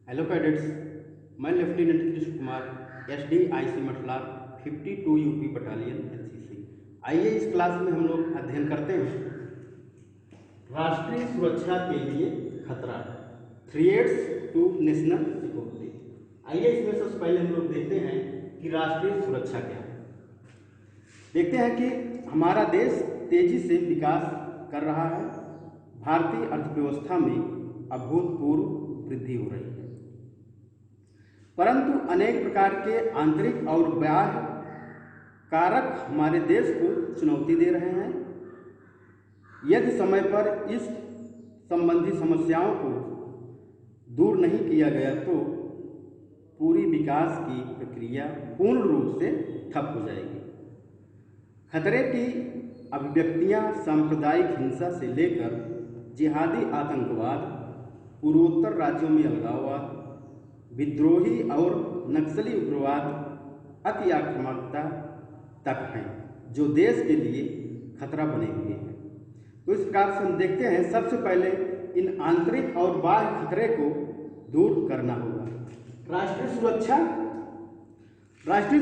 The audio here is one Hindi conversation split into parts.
हेलो कैडेट्स, मैं lieutenant Krishna Kumar SDIC मटला 52 UP battalion NCC। आइए इस क्लास में हम लोग अध्ययन करते हैं राष्ट्रीय सुरक्षा के लिए खतरा, थ्रेट्स टू नेशनल सिक्योरिटी। आइए इसमें सबसे पहले हम लोग देखते हैं कि राष्ट्रीय सुरक्षा क्या है। देखते हैं कि हमारा देश तेजी से विकास कर रहा है। भारतीय अर्थव्यवस्था में अभूतपूर्व वृद्धि हो रही है, परंतु अनेक प्रकार के आंतरिक और बाह्य कारक हमारे देश को चुनौती दे रहे हैं। यदि समय पर इस संबंधी समस्याओं को दूर नहीं किया गया तो पूरी विकास की प्रक्रिया पूर्ण रूप से ठप हो जाएगी। खतरे की अभिव्यक्तियां सांप्रदायिक हिंसा से लेकर जिहादी आतंकवाद, पूर्वोत्तर राज्यों में अलगाववाद, विद्रोही और नक्सली उग्रवाद, अति आक्रामकता तक हैं, जो देश के लिए खतरा बने हुए हैं। तो इस प्रकार से हम देखते हैं, सबसे पहले इन आंतरिक और बाह्य खतरे को दूर करना होगा। राष्ट्रीय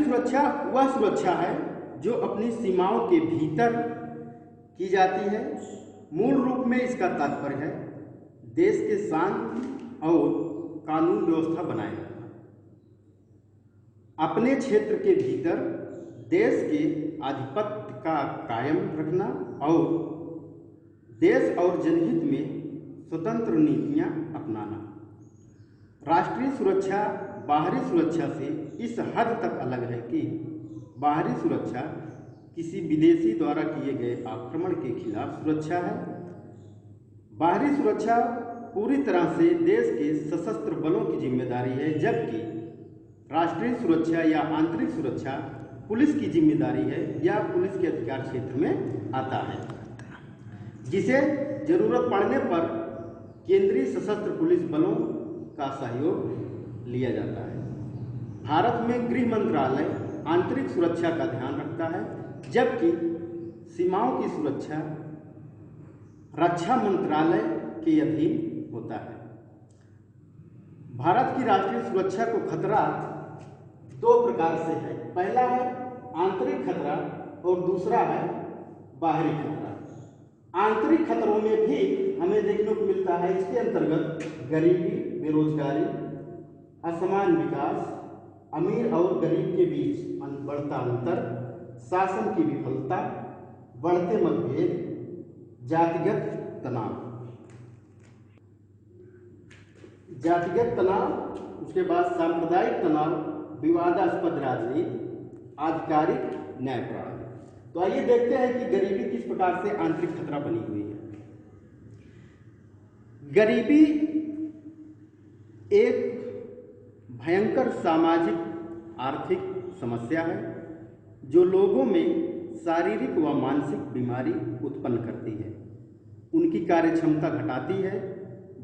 सुरक्षा वह सुरक्षा है जो अपनी सीमाओं के भीतर की जाती है। मूल रूप में इसका तात्पर्य है देश के शांति और कानून व्यवस्था बनाए रखना, अपने क्षेत्र के भीतर देश के आधिपत्य का कायम रखना और देश और जनहित में स्वतंत्र नीतियां अपनाना। राष्ट्रीय सुरक्षा बाहरी सुरक्षा से इस हद तक अलग है कि बाहरी सुरक्षा किसी विदेशी द्वारा किए गए आक्रमण के खिलाफ सुरक्षा है। बाहरी सुरक्षा पूरी तरह से देश के सशस्त्र बलों की जिम्मेदारी है, जबकि राष्ट्रीय सुरक्षा या आंतरिक सुरक्षा पुलिस की जिम्मेदारी है या पुलिस के अधिकार क्षेत्र में आता है, जिसे जरूरत पड़ने पर केंद्रीय सशस्त्र पुलिस बलों का सहयोग लिया जाता है। भारत में गृह मंत्रालय आंतरिक सुरक्षा का ध्यान रखता है, जबकि सीमाओं की सुरक्षा रक्षा मंत्रालय के अधीन होता है। भारत की राष्ट्रीय सुरक्षा को खतरा दो प्रकार से है। पहला है आंतरिक खतरा और दूसरा है बाहरी खतरा। आंतरिक खतरों में भी हमें देखने को मिलता है, इसके अंतर्गत गरीबी, बेरोजगारी, असमान विकास, अमीर और गरीब के बीच बढ़ता अंतर, शासन की विफलता, बढ़ते मतभेद, जातिगत तनाव, उसके बाद सांप्रदायिक तनाव, विवादास्पद राजनीति, आधिकारिक न्याय प्रणाली। तो आइए देखते हैं कि गरीबी किस प्रकार से आंतरिक खतरा बनी हुई है। गरीबी एक भयंकर सामाजिक आर्थिक समस्या है जो लोगों में शारीरिक व मानसिक बीमारी उत्पन्न करती है, उनकी कार्यक्षमता घटाती है,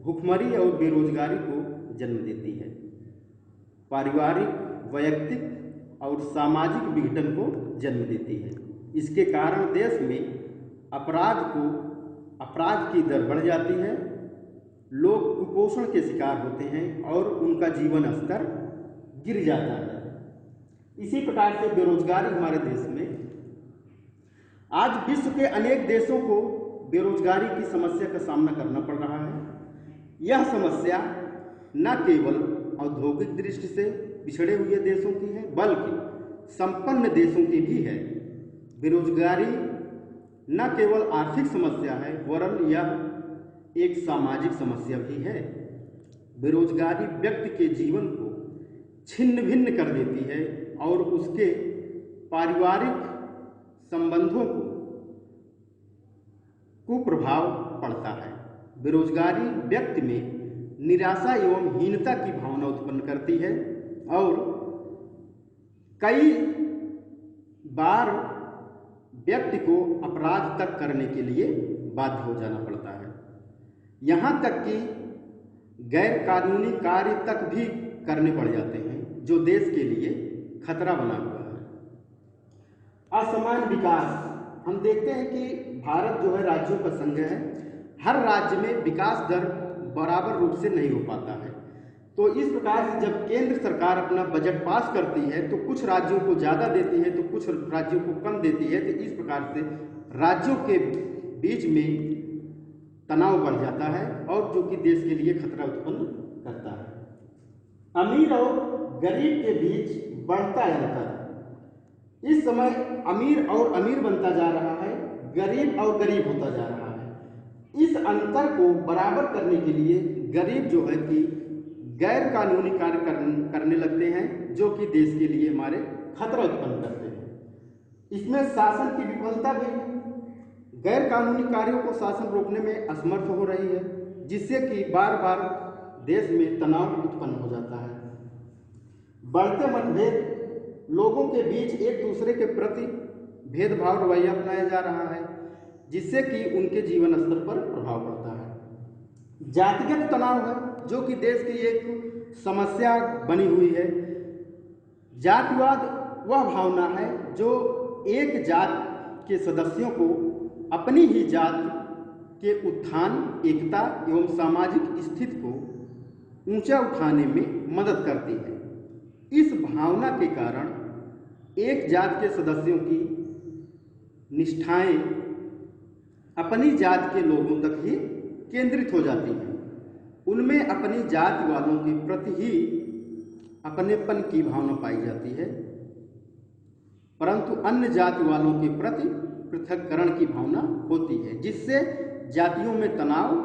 भूखमरी और बेरोजगारी को जन्म देती है, पारिवारिक, वैयक्तिक और सामाजिक विघटन को जन्म देती है। इसके कारण देश में अपराध की दर बढ़ जाती है, लोग कुपोषण के शिकार होते हैं और उनका जीवन स्तर गिर जाता है। इसी प्रकार से बेरोजगारी हमारे देश में आज विश्व के अनेक देशों को बेरोजगारी की समस्या का सामना करना पड़ रहा है। यह समस्या न केवल औद्योगिक दृष्टि से पिछड़े हुए देशों की है, बल्कि संपन्न देशों की भी है। बेरोजगारी न केवल आर्थिक समस्या है, वरन यह एक सामाजिक समस्या भी है। बेरोजगारी व्यक्ति के जीवन को छिन्न भिन्न कर देती है और उसके पारिवारिक संबंधों को कुप्रभाव पड़ता है। बेरोजगारी व्यक्ति में निराशा एवं हीनता की भावना उत्पन्न करती है और कई बार व्यक्ति को अपराध तक करने के लिए बाध्य हो जाना पड़ता है। यहाँ तक कि गैर कानूनी कार्य तक भी करने पड़ जाते हैं, जो देश के लिए खतरा बना हुआ है। असमान विकास, हम देखते हैं कि भारत जो है राज्यों का संघ है, हर राज्य में विकास दर बराबर रूप से नहीं हो पाता है। तो इस प्रकार से जब केंद्र सरकार अपना बजट पास करती है तो कुछ राज्यों को ज़्यादा देती है तो कुछ राज्यों को कम देती है, तो इस प्रकार से राज्यों के बीच में तनाव बढ़ जाता है और जो कि देश के लिए खतरा उत्पन्न करता है। अमीर और गरीब के बीच बढ़ता अंतर। इस समय अमीर और अमीर बनता जा रहा है, गरीब और गरीब होता जा रहा है। इस अंतर को बराबर करने के लिए गरीब जो है कि गैर कानूनी कार्य करने लगते हैं जो कि देश के लिए हमारे खतरा उत्पन्न करते हैं। इसमें शासन की विफलता भी है। गैर कानूनी कार्यों को शासन रोकने में असमर्थ हो रही है, जिससे कि बार बार देश में तनाव उत्पन्न हो जाता है। बढ़ते मतभेद, लोगों के बीच एक दूसरे के प्रति भेदभाव रवैया अपनाया जा रहा है, जिससे कि उनके जीवन स्तर पर प्रभाव पड़ता है। जातिगत तनाव है जो कि देश की एक समस्या बनी हुई है। जातिवाद वह भावना है जो एक जात के सदस्यों को अपनी ही जात के उत्थान, एकता एवं सामाजिक स्थिति को ऊंचा उठाने में मदद करती है। इस भावना के कारण एक जात के सदस्यों की निष्ठाएं अपनी जात के लोगों तक ही केंद्रित हो जाती हैं। उनमें अपनी जात वालों के प्रति ही अपनेपन की भावना पाई जाती है, परंतु अन्य जाति वालों के प्रति पृथक्करण की भावना होती है, जिससे जातियों में तनाव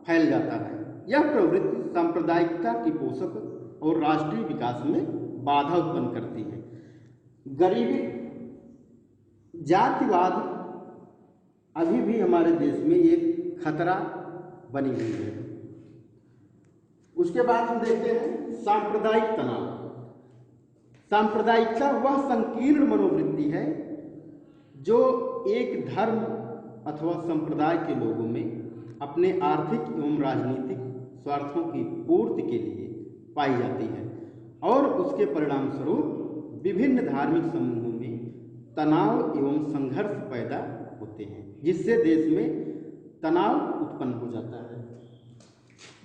फैल जाता है। यह प्रवृत्ति सांप्रदायिकता की पोषक और राष्ट्रीय विकास में बाधा उत्पन्न करती है। गरीबी, जातिवाद अभी भी हमारे देश में एक खतरा बनी हुई है। उसके बाद हम देखते हैं सांप्रदायिक तनाव। सांप्रदायिकता वह संकीर्ण मनोवृत्ति है जो एक धर्म अथवा संप्रदाय के लोगों में अपने आर्थिक एवं राजनीतिक स्वार्थों की पूर्ति के लिए पाई जाती है और उसके परिणाम स्वरूप विभिन्न धार्मिक समूहों में तनाव एवं संघर्ष पैदा होते हैं, जिससे देश में तनाव उत्पन्न हो जाता है।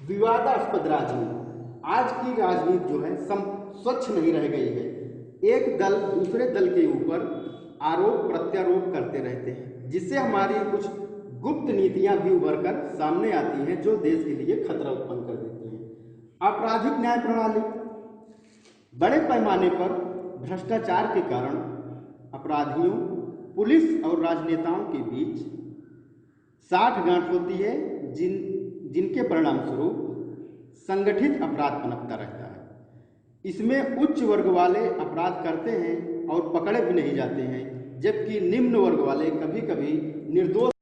विवादास्पद राजनीति, आज की राजनीति जो है स्वच्छ नहीं रह गई है। एक दल दूसरे दल के ऊपर आरोप प्रत्यारोप करते रहते हैं, जिससे हमारी कुछ गुप्त नीतियां भी उभर कर सामने आती हैं जो देश के लिए खतरा उत्पन्न कर देती हैं। आपराधिक न्याय प्रणाली, बड़े पैमाने पर भ्रष्टाचार के कारण अपराधियों, पुलिस और राजनेताओं के बीच साठगांठ होती है, जिनके परिणाम स्वरूप संगठित अपराध पनपता रहता है। इसमें उच्च वर्ग वाले अपराध करते हैं और पकड़े भी नहीं जाते हैं, जबकि निम्न वर्ग वाले कभी कभी निर्दोष